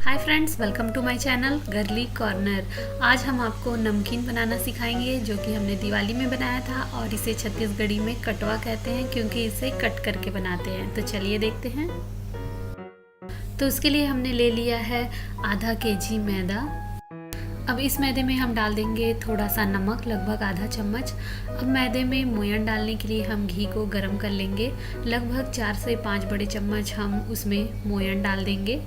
Hi friends, welcome to my channel girly corner. आज हम आपको नमकीन बनाना सिखाएंगे जो कि हमने दिवाली में बनाया था और इसे छत्तीसगढ़ी में कटवा कहते हैं क्योंकि इसे कट करके बनाते हैं। तो चलिए देखते हैं। तो उसके लिए हमने ले लिया है आधा केजी मैदा। अब इस मैदे में हम डाल देंगे थोड़ा सा नमक, लगभग आधा चम्मच। अब मैदे में मोयन डालने के लिए हम घी को गर्म कर लेंगे। लगभग 4 से 5 बड़े चम्मच हम उसमें मोयन डाल देंगे।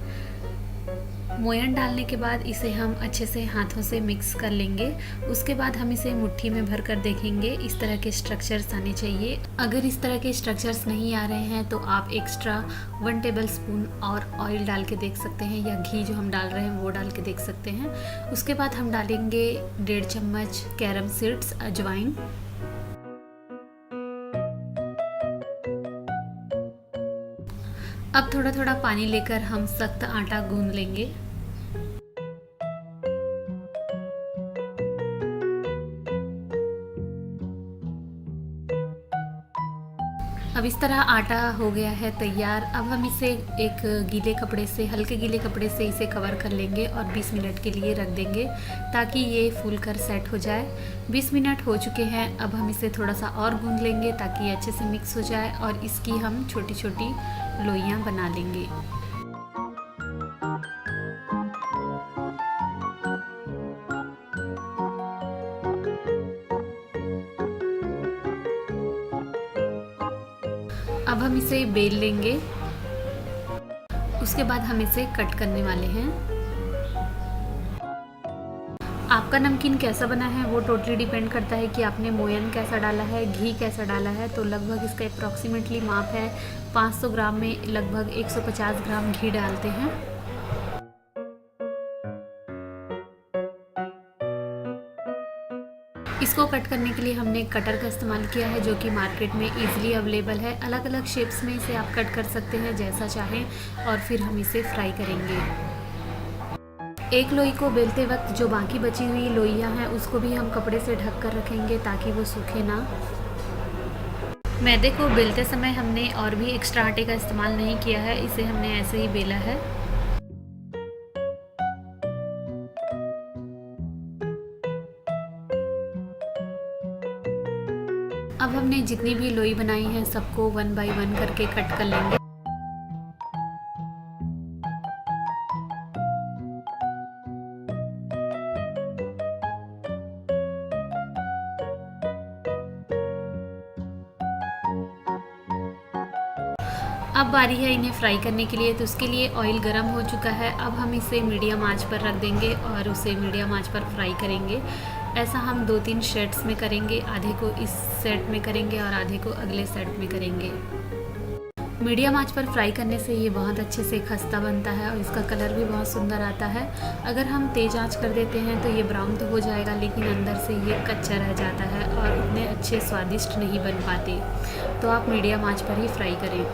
मोयन डालने के बाद इसे हम अच्छे से हाथों से मिक्स कर लेंगे। उसके बाद हम इसे मुट्ठी में भर कर देखेंगे। इस तरह के स्ट्रक्चर्स आने चाहिए। अगर इस तरह के स्ट्रक्चर्स नहीं आ रहे हैं तो आप एक्स्ट्रा 1 टेबल स्पून और ऑयल डाल के देख सकते हैं या घी जो हम डाल रहे हैं वो डाल के देख सकते हैं। उसके बाद हम डालेंगे 1.5 चम्मच कैरम सीड्स अजवाइन। अब थोड़ा थोड़ा पानी लेकर हम सख्त आटा गूंद लेंगे। अब इस तरह आटा हो गया है तैयार। अब हम इसे एक गीले कपड़े से, हल्के गीले कपड़े से इसे कवर कर लेंगे और 20 मिनट के लिए रख देंगे ताकि ये फूल कर सेट हो जाए। 20 मिनट हो चुके हैं। अब हम इसे थोड़ा सा और गूंद लेंगे ताकि ये अच्छे से मिक्स हो जाए और इसकी हम छोटी छोटी लोइयाँ बना लेंगे। अब हम इसे बेल लेंगे। उसके बाद हम इसे कट करने वाले हैं। आपका नमकीन कैसा बना है वो टोटली डिपेंड करता है कि आपने मोयन कैसा डाला है, घी कैसा डाला है। तो लगभग इसका अप्रॉक्सीमेटली माप है 500 ग्राम में लगभग 150 ग्राम घी डालते हैं। इसको कट करने के लिए हमने कटर का इस्तेमाल किया है जो कि मार्केट में इजीली अवेलेबल है। अलग अलग शेप्स में इसे आप कट कर सकते हैं जैसा चाहें और फिर हम इसे फ्राई करेंगे। एक लोई को बेलते वक्त जो बाकी बची हुई लोइयां हैं उसको भी हम कपड़े से ढक कर रखेंगे ताकि वो सूखे ना। मैदे को बेलते समय हमने और भी एक्स्ट्रा आटे का इस्तेमाल नहीं किया है, इसे हमने ऐसे ही बेला है। अब हमने जितनी भी लोई बनाई है सबको 1 बाय 1 करके कट कर लेंगे। अब बारी है इन्हें फ्राई करने के लिए। तो उसके लिए ऑयल गरम हो चुका है। अब हम इसे मीडियम आंच पर रख देंगे और उसे मीडियम आंच पर फ्राई करेंगे। ऐसा हम 2-3 सेट्स में करेंगे। आधे को इस सेट में करेंगे और आधे को अगले सेट में करेंगे। मीडियम आंच पर फ्राई करने से ये बहुत अच्छे से खस्ता बनता है और इसका कलर भी बहुत सुंदर आता है। अगर हम तेज़ आंच कर देते हैं तो ये ब्राउन तो हो जाएगा लेकिन अंदर से ये कच्चा रह जाता है और उतने अच्छे स्वादिष्ट नहीं बन पाते। तो आप मीडियम आंच पर ही फ्राई करें।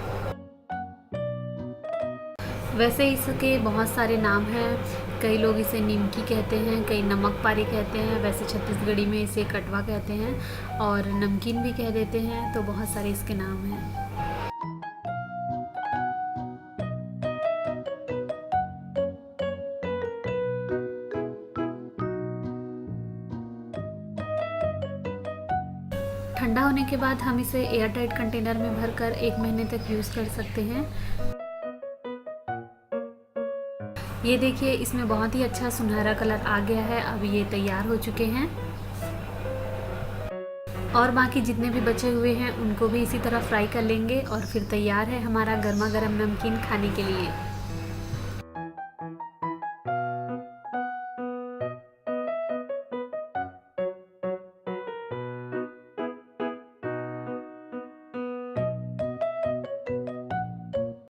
वैसे इसके बहुत सारे नाम हैं। कई लोग इसे निमकी कहते हैं, कई नमक पारे कहते हैं। वैसे छत्तीसगढ़ी में इसे कटवा कहते हैं और नमकीन भी कह देते हैं। तो बहुत सारे इसके नाम हैं। ठंडा होने के बाद हम इसे एयर टाइट कंटेनर में भरकर 1 महीने तक यूज़ कर सकते हैं। ये देखिए, इसमें बहुत ही अच्छा सुनहरा कलर आ गया है। अब ये तैयार हो चुके हैं और बाकी जितने भी बचे हुए हैं उनको भी इसी तरह फ्राई कर लेंगे और फिर तैयार है हमारा गर्मा गर्म नमकीन खाने के लिए।